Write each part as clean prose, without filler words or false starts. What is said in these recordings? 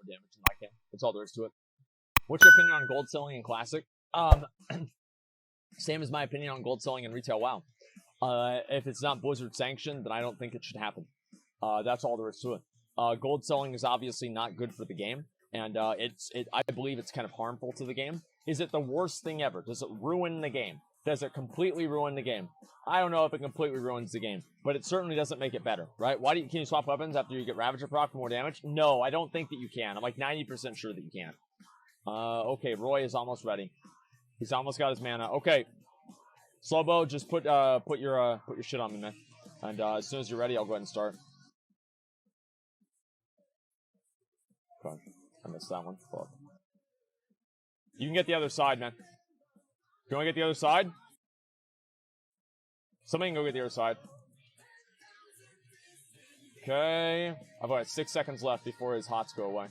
more damage than I can. That's all there is to it. What's your opinion on gold selling in Classic? Same as my opinion on gold selling in Retail WoW. If it's not Blizzard sanctioned, then I don't think it should happen. That's all there is to it. Gold selling is obviously not good for the game, and I believe it's kind of harmful to the game. Is it the worst thing ever? Does it ruin the game? Does it completely ruin the game? I don't know if it completely ruins the game, but it certainly doesn't make it better, right? Can you swap weapons after you get Ravager proc for more damage? No, I don't think that you can. I'm like 90% sure that you can't. Okay, Roy is almost ready. He's almost got his mana. Okay, Slowbo, just put your shit on me, man. And as soon as you're ready, I'll go ahead and start. Okay, I missed that one. Fuck. You can get the other side, man. You want to get the other side? Somebody can go get the other side. Okay. I've got 6 seconds left before his hots go away.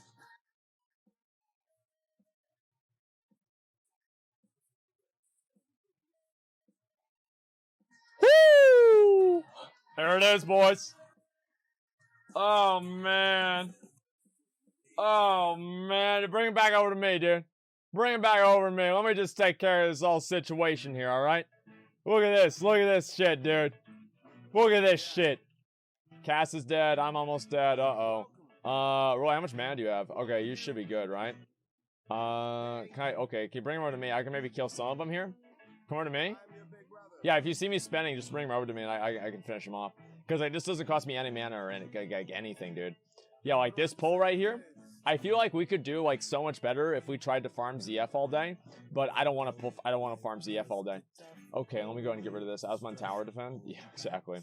Woo! There it is, boys. Oh, man. Oh, man. Bring it back over to me, dude. Bring it back over to me. Let me just take care of this whole situation here, alright? Look at this. Look at this shit, dude. Look at this shit. Cass is dead. I'm almost dead. Uh-oh. Roy, how much mana do you have? Okay, you should be good, right? Okay, can you bring him over to me? I can maybe kill some of them here. Come over to me. Yeah, if you see me spending, just bring him over to me and I can finish him off. Because it just doesn't cost me any mana or anything, dude. Yeah, like this pull right here. I feel like we could do like so much better if we tried to farm ZF all day, but I don't want to farm ZF all day. Okay, let me go ahead and get rid of this. Asmon tower defend. Yeah, exactly.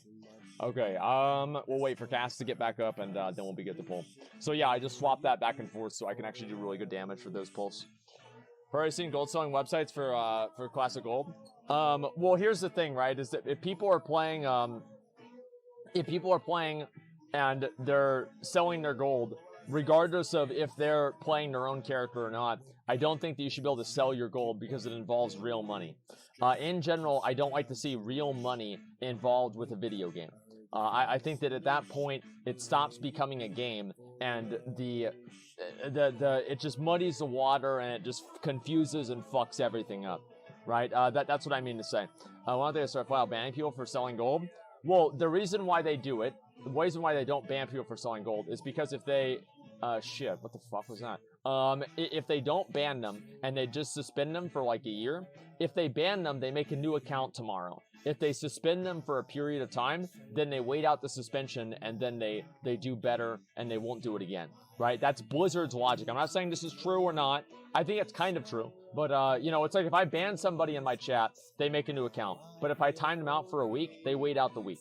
Okay, we'll wait for Cass to get back up and then we'll be good to pull. So yeah, I just swapped that back and forth so I can actually do really good damage for those pulls. Already seen gold selling websites for Classic Gold. Well, here's the thing, right? Is that if people are playing and they're selling their gold, regardless of if they're playing their own character or not, I don't think that you should be able to sell your gold because it involves real money. In general, I don't like to see real money involved with a video game. I think that at that point, it stops becoming a game, and it just muddies the water, and it just confuses and fucks everything up, right? That's what I mean to say. Why don't they start banning people for selling gold? Well, the reason why they do it, the reason why they don't ban people for selling gold is because if they shit, what the fuck was that? If they don't ban them and they just suspend them for like a year, if they ban them, they make a new account tomorrow. If they suspend them for a period of time, then they wait out the suspension and then they do better and they won't do it again, right? That's Blizzard's logic. I'm not saying this is true or not. I think it's kind of true. But, you know, it's like if I ban somebody in my chat, they make a new account. But if I time them out for a week, they wait out the week,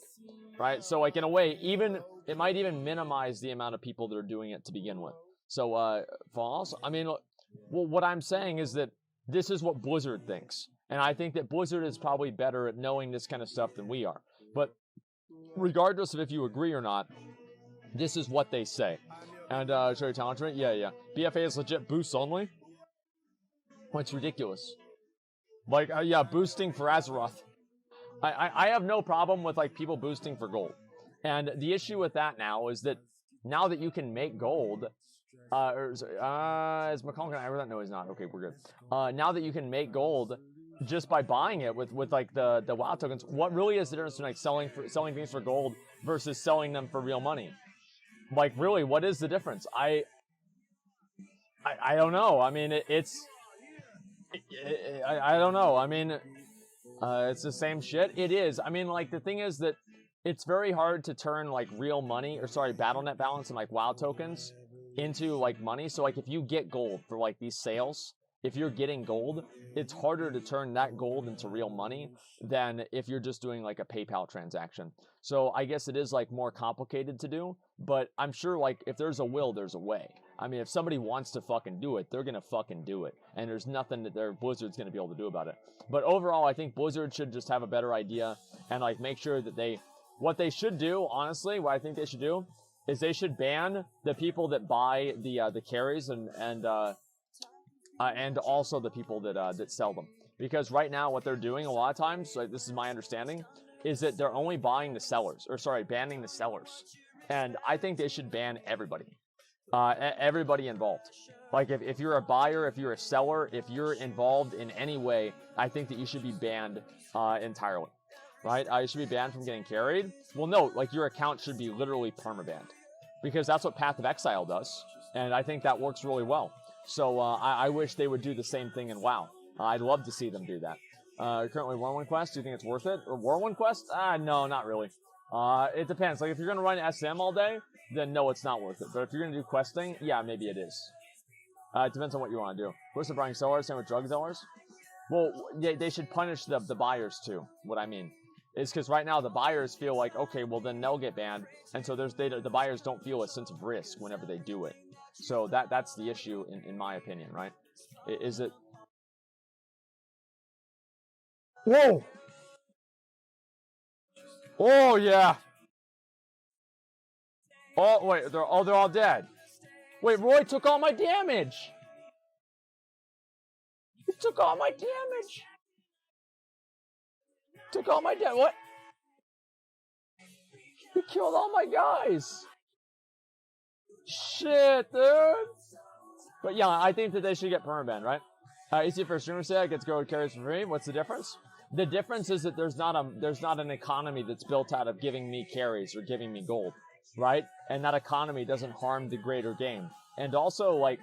right? So, like, in a way, it might even minimize the amount of people that are doing it to begin with. So, false. I mean, well, what I'm saying is that this is what Blizzard thinks. And I think that Blizzard is probably better at knowing this kind of stuff than we are. But regardless of if you agree or not, this is what they say. And, show your talent rate? Yeah. BFA is legit boosts only? Well, it's ridiculous. Like, yeah, boosting for Azeroth. I have no problem with, like, people boosting for gold. And the issue with that now is that now that you can make gold, is McCollum gonna ever that? No, he's not. Okay, we're good. Now that you can make gold just by buying it with like the WoW tokens, what really is the difference between like selling things for gold versus selling them for real money? Like, really, what is the difference? I don't know. I mean, I don't know. I mean, it's the same shit. It is. I mean, like, the thing is that it's very hard to turn, like, real money, or sorry, BattleNet balance and, like, WoW tokens into, like, money. So, like, if you get gold for, like, these sales, if you're getting gold, it's harder to turn that gold into real money than if you're just doing, like, a PayPal transaction. So, I guess it is, like, more complicated to do, but I'm sure, like, if there's a will, there's a way. I mean, if somebody wants to fucking do it, they're gonna fucking do it. And there's nothing that their Blizzard's gonna be able to do about it. But overall, I think Blizzard should just have a better idea and, like, make sure that what they should do, honestly, what I think they should do, is they should ban the people that buy the carries and also the people that sell them. Because right now, what they're doing a lot of times, like, this is my understanding, is that they're only buying the sellers, or sorry, banning the sellers. And I think they should ban everybody. Everybody involved. Like, if you're a buyer, if you're a seller, if you're involved in any way, I think that you should be banned entirely, right? You should be banned from getting carried. Well, no, like, your account should be literally permabanned, because that's what Path of Exile does, and I think that works really well. So I wish they would do the same thing in WoW. I'd love to see them do that. Currently War 1 quest, do you think it's worth it? Or War 1 quest? No, not really. It depends. Like, if you're going to run SM all day, then no, it's not worth it. But if you're going to do questing, yeah, maybe it is. It depends on what you want to do. What's the buying sellers, same with drug sellers? Well, they should punish the buyers too. What I mean is, because right now the buyers feel like, okay, well then they'll get banned, and so the buyers don't feel a sense of risk whenever they do it. So that's the issue in my opinion, right? Is it? Whoa! Oh yeah. Oh wait, they're all dead. Wait, Roy took all my damage. He took all my damage. Took all my damage. What? He killed all my guys. Shit, dude. But yeah, I think that they should get permaban, right? Easy for a streamer to say it gets gold carries for free. What's the difference? The difference is that there's not an economy that's built out of giving me carries or giving me gold, right? And that economy doesn't harm the greater game. And also, like,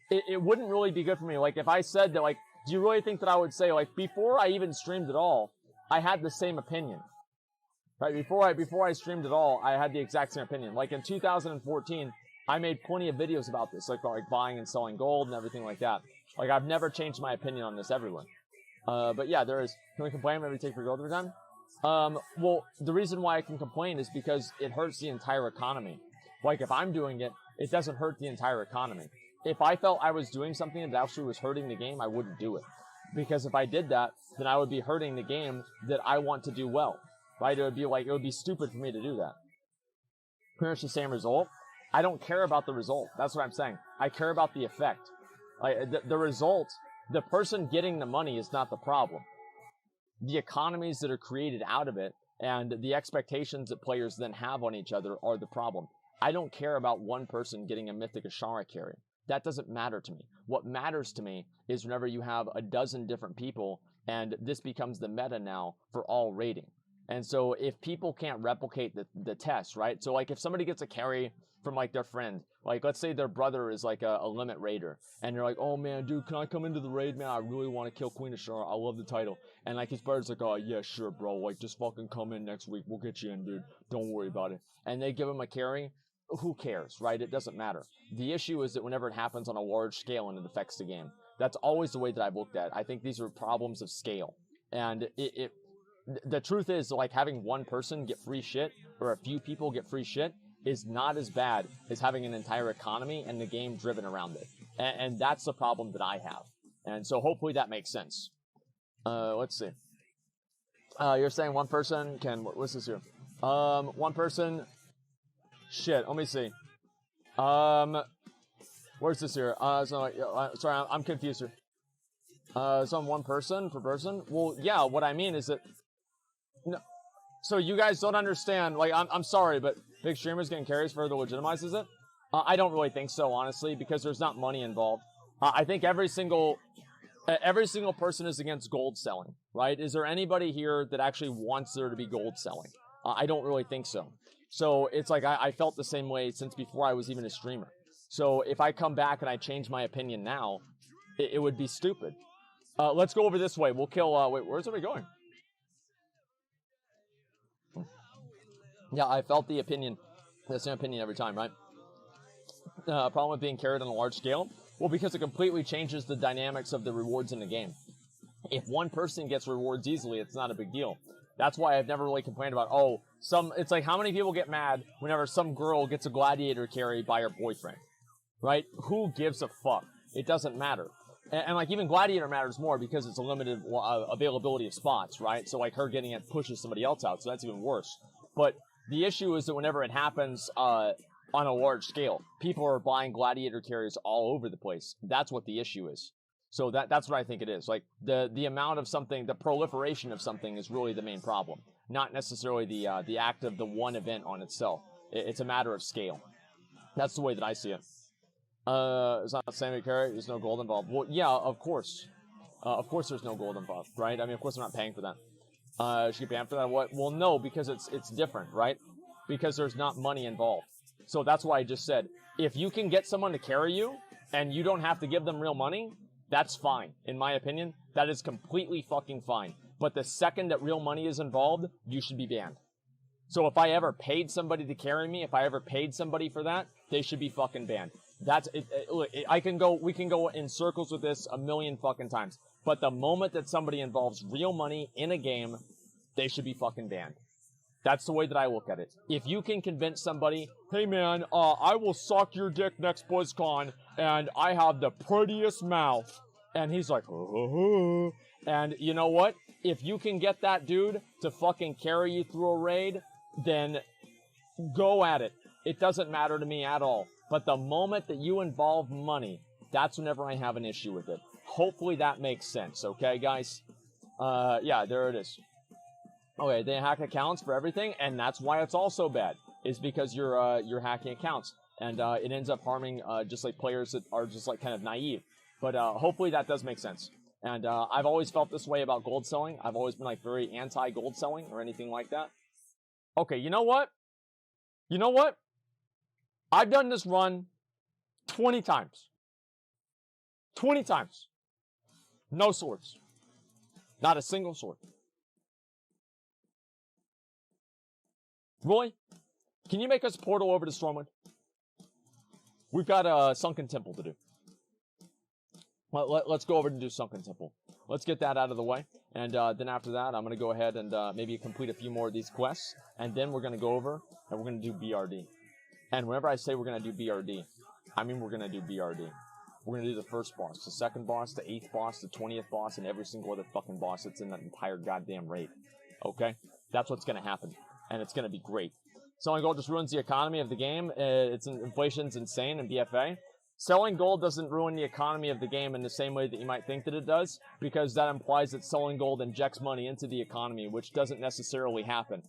it wouldn't really be good for me. Like, if I said that, like, do you really think that I would say, like, before I even streamed at all, I had the same opinion, right? Before I streamed at all, I had the exact same opinion. Like, in 2014, I made plenty of videos about this, like buying and selling gold and everything like that. Like, I've never changed my opinion on this everywhere. But yeah, there is. Can we complain whenever you take free gold every time? Well, the reason why I can complain is because it hurts the entire economy. Like, if I'm doing it, it doesn't hurt the entire economy. If I felt I was doing something that actually was hurting the game, I wouldn't do it. Because if I did that, then I would be hurting the game that I want to do well, right? It would be stupid for me to do that. Pretty much the same result. I don't care about the result. That's what I'm saying. I care about the effect. Like, the result, the person getting the money is not the problem. The economies that are created out of it and the expectations that players then have on each other are the problem. I don't care about one person getting a Mythic Ashara carry. That doesn't matter to me. What matters to me is whenever you have a dozen different people, and this becomes the meta now for all raiding. And so if people can't replicate the test, right? So, like, if somebody gets a carry from, like, their friend, like, let's say their brother is, like, a limit raider, and they're like, oh, man, dude, can I come into the raid, man? I really want to kill Queen Ashara. I love the title. And, like, his brother's like, oh, yeah, sure, bro. Like, just fucking come in next week. We'll get you in, dude. Don't worry about it. And they give him a carry. Who cares, right? It doesn't matter. The issue is that whenever it happens on a large scale and it affects the game, that's always the way that I've looked at it. I think these are problems of scale. And the truth is, like, having one person get free shit or a few people get free shit is not as bad as having an entire economy and the game driven around it. And that's the problem that I have. And so hopefully that makes sense. Let's see. You're saying one person can, what's this here? One person, shit, let me see. Where's this here? Sorry, I'm confused here. So one person per person? Well, yeah, what I mean is that, no, so you guys don't understand, like, I'm sorry, but big streamers getting carries further legitimizes it? I don't really think so, honestly, because there's not money involved. I think every single person is against gold selling, right? Is there anybody here that actually wants there to be gold selling? I don't really think so. So it's like I felt the same way since before I was even a streamer. So if I come back and I change my opinion now, it would be stupid. Let's go over this way. We'll kill, wait, where's everybody going? Yeah, I felt the same opinion every time, right? Problem with being carried on a large scale? Well, because it completely changes the dynamics of the rewards in the game. If one person gets rewards easily, it's not a big deal. That's why I've never really complained about, it's like how many people get mad whenever some girl gets a gladiator carry by her boyfriend, right? Who gives a fuck? It doesn't matter. And like, even gladiator matters more because it's a limited availability of spots, right? So like, her getting it pushes somebody else out, so that's even worse. But the issue is that whenever it happens on a large scale, people are buying gladiator carries all over the place. That's what the issue is. So that's what I think it is. Like, the amount of something, the proliferation of something is really the main problem, not necessarily the act of the one event on itself. It's a matter of scale. That's the way that I see it. It's not the same carry. There's no gold involved. Well, yeah, of course. Of course there's no gold involved, right? I mean, of course I'm not paying for that. Should get banned for that? What? Well, no, because it's different, right? Because there's not money involved. So that's why I just said, if you can get someone to carry you, and you don't have to give them real money, that's fine. In my opinion, that is completely fucking fine. But the second that real money is involved, you should be banned. So if I ever paid somebody to carry me, if I ever paid somebody for that, they should be fucking banned. That's it. We can go in circles with this a million fucking times. But the moment that somebody involves real money in a game, they should be fucking banned. That's the way that I look at it. If you can convince somebody, hey man, I will suck your dick next BlizzCon, and I have the prettiest mouth, and he's like, and you know what? If you can get that dude to fucking carry you through a raid, then go at it. It doesn't matter to me at all. But the moment that you involve money, that's whenever I have an issue with it. Hopefully that makes sense, okay, guys? Yeah, there it is. Okay, they hack accounts for everything, and that's why it's also bad. Is because you're hacking accounts, and it ends up harming just like players that are just like kind of naive. But hopefully that does make sense. And I've always felt this way about gold selling. I've always been like very anti-gold selling or anything like that. Okay, you know what? You know what? I've done this run 20 times. 20 times. No swords. Not a single sword. Roy, can you make us a portal over to Stormwind? We've got a Sunken Temple to do. Let's go over and do Sunken Temple. Let's get that out of the way. And then after that, I'm going to go ahead and maybe complete a few more of these quests. And then we're going to go over and we're going to do BRD. And whenever I say we're going to do BRD, I mean we're going to do BRD. We're going to do the first boss, the second boss, the 8th boss, the 20th boss, and every single other fucking boss that's in that entire goddamn raid. Okay? That's what's going to happen. And it's going to be great. Selling gold just ruins the economy of the game. Inflation's insane in BFA. Selling gold doesn't ruin the economy of the game in the same way that you might think that it does, because that implies that selling gold injects money into the economy, which doesn't necessarily happen.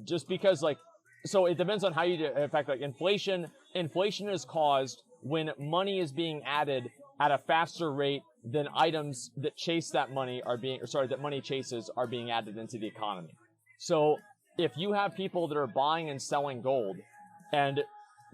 Just because, like, so it depends on how you do. In fact, like inflation is caused when money is being added at a faster rate than items that chase that money that money chases are being added into the economy. So if you have people that are buying and selling gold, and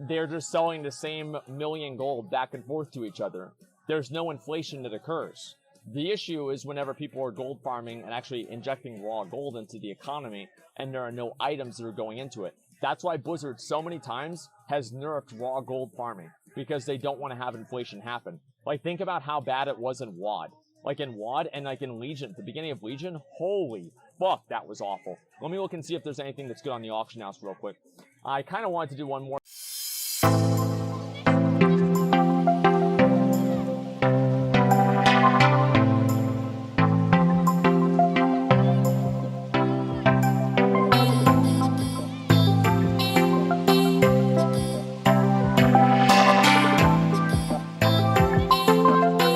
they're just selling the same million gold back and forth to each other, there's no inflation that occurs. The issue is whenever people are gold farming and actually injecting raw gold into the economy, and there are no items that are going into it. That's why Blizzard so many times has nerfed raw gold farming, because they don't want to have inflation happen. Like, think about how bad it was in WoD. Like in WoD and like in Legion, at the beginning of Legion, holy fuck, that was awful. Let me look and see if there's anything that's good on the auction house real quick. I kind of wanted to do one more.